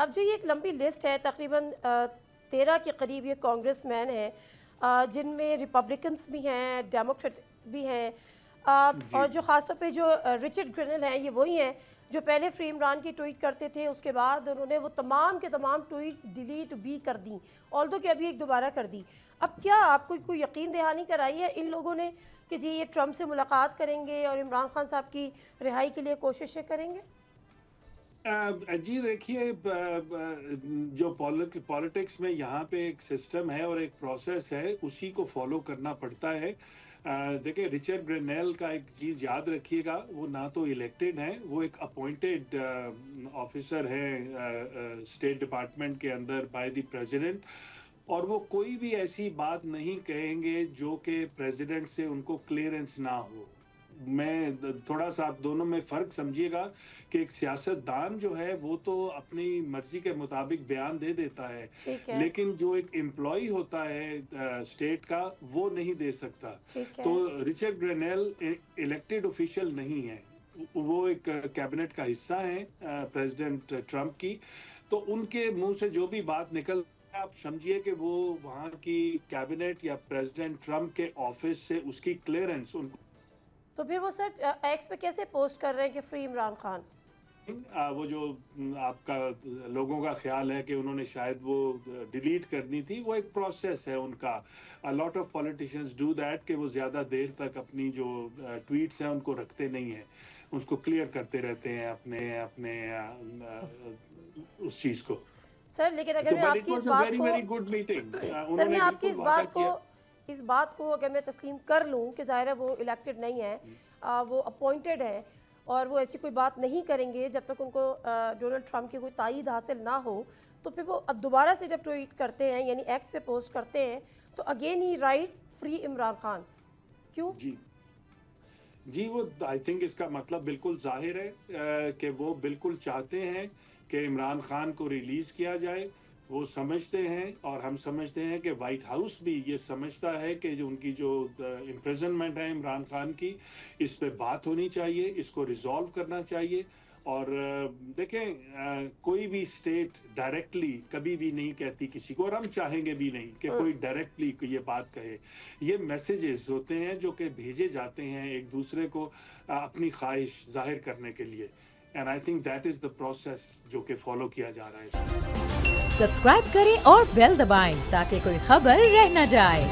اب جو یہ ایک لمبی لسٹ ہے، تقریباً 13 کے قریب یہ کانگریس مین ہیں، جن میں ریپبلکنس بھی ہیں، ڈیموکریٹ بھی ہیں، اور جو خاص طور پہ جو رچرڈ گرینل ہیں، یہ وہی ہیں جو پہلے فری عمران کی ٹویٹ کرتے تھے، اس کے بعد انہوں نے وہ تمام کے تمام ٹویٹس ڈیلیٹ بھی کر دیں، آلدو کہ ابھی ایک دوبارہ کر دی۔ اب کیا آپ کو کوئی یقین دہانی کرائی ہے ان لوگوں نے کہ جی یہ ٹرمپ سے ملاقات کریں گے اور عمران خان صاحب کی رہائی کے لیے کوششیں کریں گے؟ جی دیکھیے، جو پالیٹکس میں یہاں پہ ایک سسٹم ہے اور ایک پروسیس ہے، اسی کو فالو کرنا پڑتا ہے۔ دیکھیں، رچرڈ گرینیل کا ایک چیز یاد رکھیے گا، وہ نہ تو الیکٹڈ ہیں، وہ ایک اپوائنٹڈ آفیسر ہیں اسٹیٹ ڈپارٹمنٹ کے اندر بائی دی پریزیڈنٹ، اور وہ کوئی بھی ایسی بات نہیں کہیں گے جو کہ پریزیڈنٹ سے ان کو کلیئرنس نہ ہو۔ میں تھوڑا سا آپ دونوں میں فرق سمجھیے گا کہ ایک سیاست دان جو ہے وہ تو اپنی مرضی کے مطابق بیان دے دیتا ہے، لیکن جو ایک امپلائی ہوتا ہے اسٹیٹ کا، وہ نہیں دے سکتا۔ تو رچرڈ گرینیل الیکٹڈ آفیشل نہیں ہے، وہ ایک کیبنٹ کا حصہ ہیں پریزیڈنٹ ٹرمپ کی، تو ان کے منہ سے جو بھی بات نکل، آپ سمجھیے کہ وہ وہاں کی کیبنٹ یا پریزیڈنٹ ٹرمپ کے آفس سے اس کی کلیئرنس ان کو۔ تو پھر وہ سر ایکس پہ کیسے پوسٹ کر رہے ہیں کہ فری عمران خان؟ وہ جو آپ کا لوگوں کا خیال ہے کہ انہوں نے شاید وہ ڈیلیٹ کرنی تھی، وہ ایک پروسیس ہے ان کا۔ Lot of politicians do that کہ وہ زیادہ دیر تک اپنی جو ٹویٹس ہیں ان کو رکھتے نہیں ہیں، اس کو کلیئر کرتے رہتے ہیں اپنے اس چیز کو۔ سر لیکن اگر میں آپ کی اس بات کو اگر میں تسلیم کر لوں کہ ظاہر ہے وہ الیکٹڈ نہیں ہے، وہ اپوائنٹڈ ہیں، اور وہ ایسی کوئی بات نہیں کریں گے جب تک ان کو ڈونلڈ ٹرمپ کی کوئی تائید حاصل نہ ہو، تو پھر وہ اب دوبارہ سے جب ٹویٹ کرتے ہیں یعنی ایکس پہ پوسٹ کرتے ہیں تو again he writes free Imran Khan, کیوں؟ جی وہ آئی تھنک اس کا مطلب بالکل ظاہر ہے کہ وہ بالکل چاہتے ہیں کہ عمران خان کو ریلیز کیا جائے۔ وہ سمجھتے ہیں اور ہم سمجھتے ہیں کہ وائٹ ہاؤس بھی یہ سمجھتا ہے کہ جو ان کی جو امپریزنمنٹ ہے عمران خان کی، اس پہ بات ہونی چاہیے، اس کو ریزالو کرنا چاہیے۔ اور دیکھیں، کوئی بھی اسٹیٹ ڈائریکٹلی کبھی بھی نہیں کہتی کسی کو، اور ہم چاہیں گے بھی نہیں کہ کوئی ڈائریکٹلی یہ بات کہے۔ یہ میسیجز ہوتے ہیں جو کہ بھیجے جاتے ہیں ایک دوسرے کو اپنی خواہش ظاہر کرنے کے لیے، and I think that is the process جو کہ فالو کیا جا رہا ہے۔ سبسکرائب کریں اور بیل دبائیں تاکہ کوئی خبر رہ نہ جائے۔